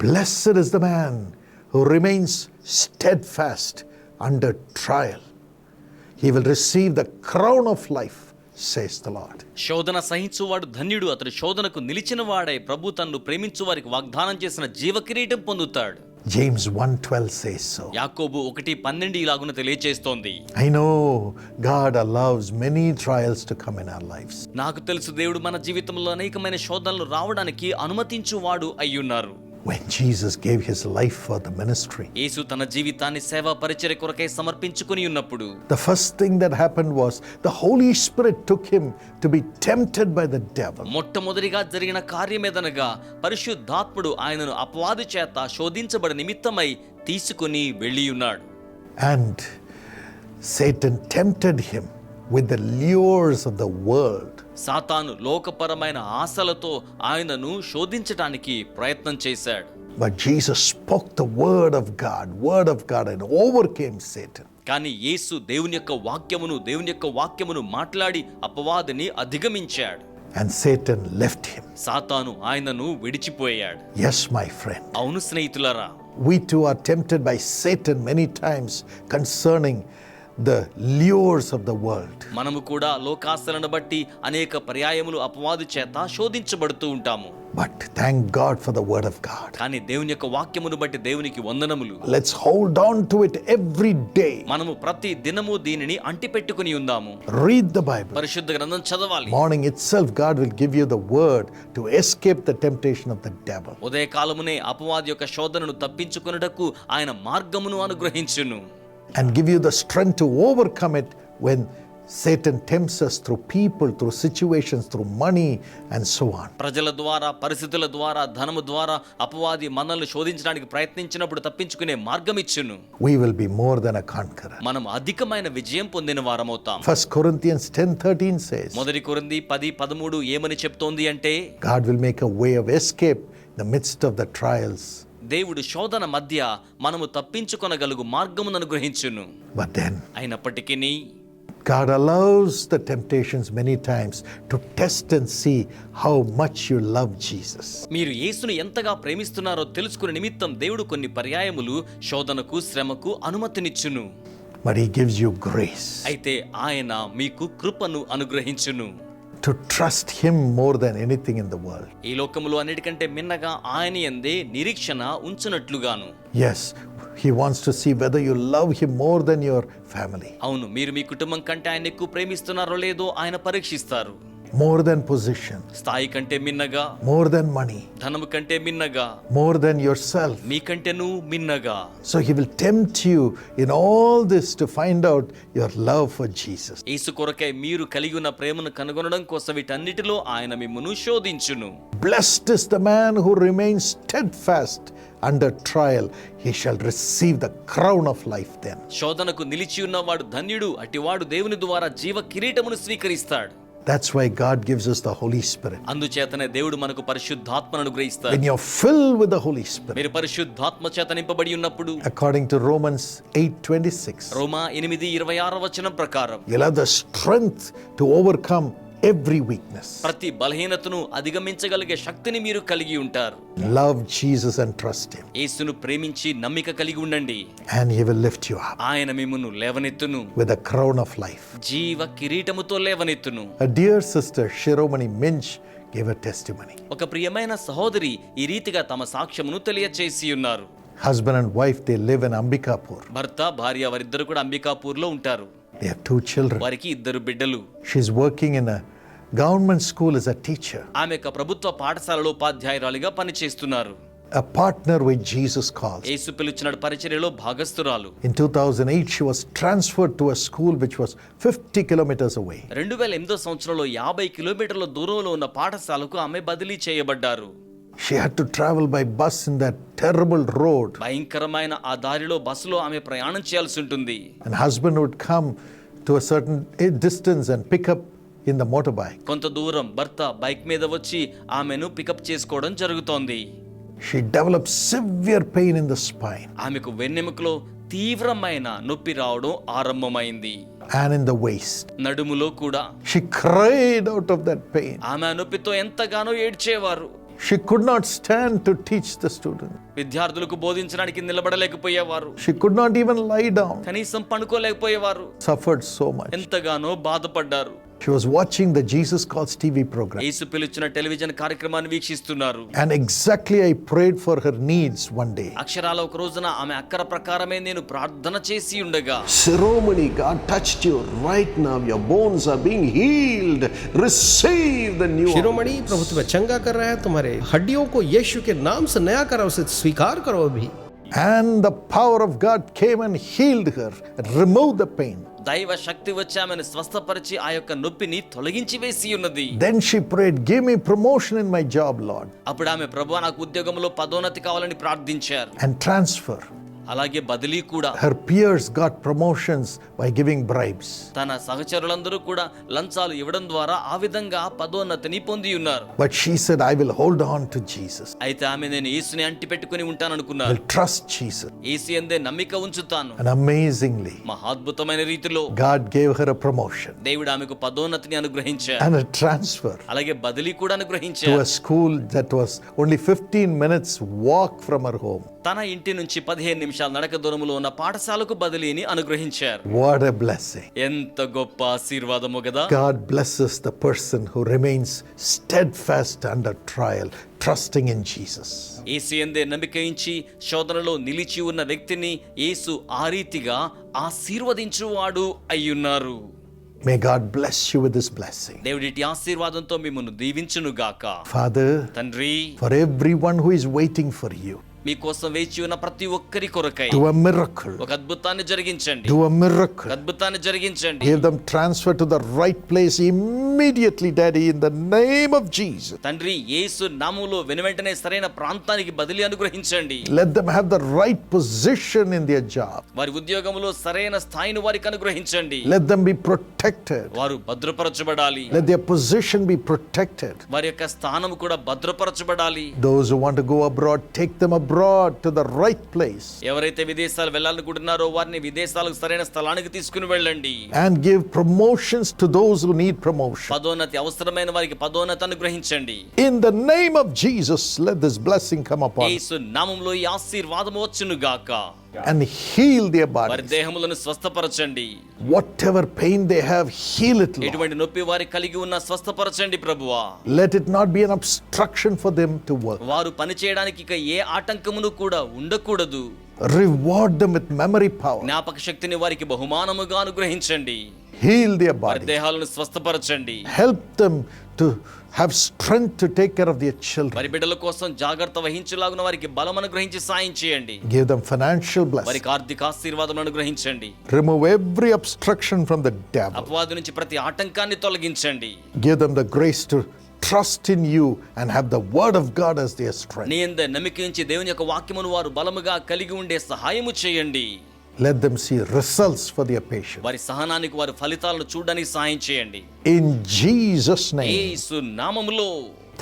Blessed is the man who remains steadfast under trial. He will receive the crown of life, says the Lord. శోధన సహించువాడు ధన్యుడు, అతడు శోధనకు నిలిచిన వాడై ప్రభు తన్ను ప్రేమించు వారికి వాగ్దానం చేసిన జీవ కిరీటం పొందుతాడు. James 1:12 says so. యాకోబు 1:12 ఇలాగున తెలియజేస్తోంది. I know God allows many trials to come in our lives. నాకు తెలుసు దేవుడు మన జీవితంలో అనేకమైన శోధనలు రావడానికి అనుమతించువాడు అయ్యున్నారు. When Jesus gave his life for the ministry, యేసు తన జీవితాన్ని సేవా పరిచర్య కొరకై సమర్పించుకొని ఉన్నప్పుడు the first thing that happened was the Holy Spirit took him to be tempted by the devil. మొట్టమొదటిగా జరిగిన కార్యమేదనగా పరిశుద్ధాత్ముడు ఆయనను అపవాది చేత శోధించబడి నిమిత్తమై తీసుకొని వెళ్ళి ఉన్నాడు. And Satan tempted him with the lures of the world. సాతాను లోకపరమైన ఆశలతో ఆయనను శోధించడానికి ప్రయత్నం చేశాడు. But Jesus spoke the word of God and overcame Satan. కానీ యేసు దేవుని యొక్క వాక్యమును మాట్లాడి అపవాదిని అధిగమించాడు. And Satan left him. సాతాను ఆయనను విడిచిపోయాడు. Yes, my friend. అవును స్నేహితులారా, We too are tempted by Satan many times concerning the lures of the world. మనము కూడా లోకాశలను బట్టి అనేక పర్యాయములు అపవాది చేత శోధించబడుతూ ఉంటాము. But thank God for the word of God. కానీ దేవుని యొక్క వాక్యమును బట్టి దేవునికి వందనములు. Let's hold on to it every day. మనము ప్రతి దినము దీనిని అంటిపెట్టుకుని ఉందాము. Read the Bible. పరిశుద్ధ గ్రంథం చదవాలి. Morning itself God will give you the word to escape the temptation of the devil. ఉదయ కాలమునే అపవాది యొక్క శోధనను తప్పించుకొనుటకు ఆయన మార్గమును అనుగ్రహించును. And give you the strength to overcome it when Satan tempts us through people, through situations, through money and so on. ప్రజల ద్వారా, పరిస్థితుల ద్వారా, ధనము ద్వారా అపవాది మనల్ని శోధించడానికి ప్రయత్నించినప్పుడు తప్పించుకునే మార్గం ఇచ్చును. We will be more than a conqueror. మనం అధికమైన విజయం పొందిన వారమవుతాం. 1 Corinthians 10:13 says, మొదటి కొరింథీ 10:13 ఏమని చెప్తోంది అంటే, God will make a way of escape in the midst of the trials. దేవుడు శోధన మధ్య మనము తప్పించుకొనగలుగు మార్గమును అనుగ్రహించును. But then అయినప్పటికీ God allows the temptations many times to test and see how much you love Jesus. మీరు యేసును ఎంతగా ప్రేమిస్తున్నారో తెలుసుకునే నిమిత్తం దేవుడు కొన్ని పర్యాయములు శోధనకు, శ్రమకు అనుమతినిచ్చును. But he gives you grace అయితే ఆయన మీకు కృపను అనుగ్రహించును. to trust him more than anything in the world. ఈ లోకములో అన్నిటికంటే మిన్నగా ఆయన యందే నిరీక్షణ ఉంచునట్లుగాను. Yes, he wants to see whether you love him more than your family. అవును, మీరు మీ కుటుంబం కంటే ఆయన ఎక్కువ ప్రేమిస్తున్నారో లేదో ఆయన పరీక్షిస్తారు. More than position, స్థాయి కంటే మిన్నగా, more than money, ధనము కంటే మిన్నగా, more than yourself. మీకంటేను మిన్నగా. So he will tempt you in all this to find out your love for Jesus. యేసు కొరకై మీరు కలిగి ఉన్న ప్రేమను కనుగొనడం కోసం వీటన్నిటిలో ఆయన మిమ్మును శోధించును. Blessed is the man who remains steadfast under trial. He shall receive the crown of life then. శోధనకు నిలిచి ఉన్నవాడు ధన్యుడు, అటివాడు దేవుని ద్వారా జీవ కిరీటమును స్వీకరిస్తాడు. That's why God gives us the Holy Spirit. అందుచేతనే దేవుడు మనకు పరిశుద్ధాత్మను అనుగ్రహిస్తాడు. When you're filled with the Holy Spirit, మీరు పరిశుద్ధాత్మ చేత నింపబడి ఉన్నప్పుడు, according to Romans 8:26, రోమా 8:26 వచనం ప్రకారం, you'll have the strength to overcome every weakness. ప్రతి బలహీనతను అధిగమించగలిగే శక్తిని మీరు కలిగి ఉంటారు. Love Jesus and trust him, యేసును ప్రేమించి నమ్మిక కలిగి ఉండండి. and he will lift you up ఆయన మిమ్మును లేవనెత్తును, with a crown of life. జీవ కిరీటముతో లేవనెత్తును. A dear sister, Shiromani Minch, gave a testimony. ఒక ప్రియమైన సహోదరి ఈ రీతిగా తమ సాక్ష్యమును తెలియచేసి ఉన్నారు. Husband and wife, they live in Ambikapur. భర్త, భార్య వారిద్దరు కూడా అంబికాపూర్లో ఉంటారు. They have 2 children. వారికి 2 బిడ్డలు. She's working in a government school as a teacher. ఆమె ఒక ప్రభుత్వ పాఠశాలలో ఉపాధ్యాయురాలిగా పనిచేస్తున్నారు. A partner with Jesus calls. యేసు పిలుచిన పరిచర్యలో భాగస్తురాలు. In 2008, she was transferred to a school which was 50 kilometers away. 2008 సంవత్సరంలో 50 కిలోమీటర్ల దూరంలో ఉన్న పాఠశాలకు ఆమె బదిలీ చేయబడ్డారు. She had to travel by bus in that terrible road. భయంకరమైన ఆ దారిలో బస్సులో ఆమె ప్రయాణం చేయాల్సి ఉంటుంది. And husband would come to a certain distance and pick up in the motorbike. కొంత దూరం భర్త బైక్ మీద వచ్చి ఆమెను పికప్ చేసుకోవడం జరుగుతోంది. She developed severe pain in the spine ఆమెకు వెన్నెముకలో తీవ్రమైన నొప్పి రావడం ఆరంభమైంది. and in the waist. నడుములో కూడా. She cried out of that pain. ఆమె నొప్పితో ఎంతగానో ఏడ్చేవారు. She could not stand to teach the student. విద్యార్థులకు బోధించడానికి నిలబడలేకపోయేవారు. She could not even lie down. కనీసం పడుకోలేకపోయేవారు. Suffered so much. ఎంతగానో బాధపడ్డారు. She was watching the Jesus Calls TV program. Yesu పిలుచున్న television కార్యక్రమాన్ని వీక్షిస్తున్నారు. And exactly I prayed for her needs one day. అక్షరాల ఒక రోజున ఆమె అక్కర ప్రకారమే నేను ప్రార్థన చేసి ఉండగా, Ceremony, God touched you right now. Your bones are being healed. Receive the new. शिरोमणि प्रभु तुम्हें चंगा कर रहा है, तुम्हारे हड्डियों को यीशु के नाम से नया करो, उसे स्वीकार करो अभी. And the power of God came and healed her and removed the pain. దైవ శక్తి వచ్చి ఆమెను స్వస్థపరిచి ఆ యొక్క నొప్పిని తొలగించి వేసి ఉన్నది. Then she prayed, give me promotion in my job, Lord. అప్పుడు ఆమె ప్రభువా నాకు ఉద్యోగంలో పదోన్నతి కావాలని ప్రార్థించారు. And transfer. అలాగే బదిలీ కూడా. Her peers got promotions by giving bribes. తన సహచరులందరూ కూడా లంచాలు ఇవ్వడం ద్వారా ఆ విధంగా పదోన్నతిని పొంది ఉన్నారు. But she said, I will hold on to Jesus. అయితే ఆమె నేను యేసుని అంటి పెట్టుకుని I ఉంటాననుకున్నారు. will trust Jesus. యేసు యందే నమ్మిక ఉంచుతాను. And amazingly, మహాద్భుతమైన రీతిలో God gave her a promotion దేవుడు ఆమెకు పదోన్నతిని అనుగ్రహించారు. and a transfer అలాగే బదిలీ కూడా to అనుగ్రహించారు. a school that was only 15 minutes walk from her home. తన ఇంటి నుంచి 15 నిమిషాల నడక దూరంలో ఉన్న పాఠశాలకు బదిలీని అనుగ్రహించారు. What a blessing. ఎంత గొప్ప ఆశీర్వాదము కదా. God blesses the person who remains steadfast under trial, trusting in Jesus. యేసు యందే నమ్మిక ఉంచి శోధనలో నిలిచి ఉన్న వ్యక్తిని యేసు ఆ రీతిగా ఆశీర్వదించువాడు అయ్యున్నారు. May God bless you with this blessing. దేవుడి ఆశీర్వాదంతో మిమ్మల్ని దీవించును గాక. Father, తండ్రి, for everyone who is waiting for you, మీకోసం వేచి ఉన్న ప్రతి ఒక్కరి కొరకై do a miracle. ఒక అద్భుతాన్ని జరిగించండి. Do a miracle. అద్భుతాన్ని జరిగించండి. Give them transfer to the right place immediately, Daddy, in the name of Jesus. తండ్రి, యేసు నామములో వెనువెంటనే సరైన ప్రాంతానికి బదిలీ అనుగ్రహించండి. Let them have the right position in their job. వారి ఉద్యోగంలో సరైన స్థాయిని వారికి అనుగ్రహించండి. Let them be protected. వారు భద్రపరచబడాలి. Let their position be protected. వారి యొక్క స్థానము కూడా భద్రపరచబడాలి. Those who want to go abroad, take them abroad to the right place. ఎవరైతే విదేశాలు వెళ్ళాలనుకుంటున్నారో వారిని విదేశాలకు సరైన స్థలానికి తీసుకుని వెళ్ళండి. And give promotions to those who need promotion. పదోన్నతి అవసరమైన వారికి పదోన్నతి అనుగ్రహించండి. In the name of Jesus, let this blessing come upon them యేసు నామములో ఈ ఆశీర్వాదము వచ్చును గాక. and heal their వారి bodies. దేహములను స్వస్థపరచండి. Whatever pain they have, heal it, Lord. ఎటువంటి నొప్పి వారి కలిగి ఉన్న స్వస్థపరచండి ప్రభువా. Let it not be an obstruction for them to work. వారు పని చేయడానికి ఇక ఏ ఆటంకమును కూడా ఉండకూడదు. Reward them with memory power. జ్ఞాపక శక్తిని వారికి బహుమానముగా అనుగ్రహించండి. Heal their వారి bodies. దేహాలను స్వస్థపరచండి. Help them to have strength to take care of their children. వారి బిడ్డల కోసం జాగ్రత్త వహించులాగున వారికి బలం అనుగ్రహించి సాయం చేయండి. Give them financial blessing. వారికి ఆర్థిక ఆశీర్వాదం అనుగ్రహించండి. Remove every obstruction from the devil. అపవాది నుంచి ప్రతి ఆటంకాన్ని తొలగించండి. Give them the grace to trust in you and have the word of God as their strength. నీ యందు నమ్మిక ఉంచి దేవుని యొక్క వాక్యమును వారు బలముగా కలిగి ఉండే సహాయము చేయండి. Let them see results for their patience. వారి సహనానికి వారి ఫలితాలను చూడడానికి సహాయం చేయండి. In Jesus' name, యేసు నామములో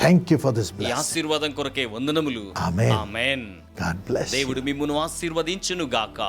thank you for this ఈ blessing. ఆశీర్వాదం కొరకే వందనములు. Amen. Amen. God bless you. దేవుడు మిమ్మును ఆశీర్వదించును గాక.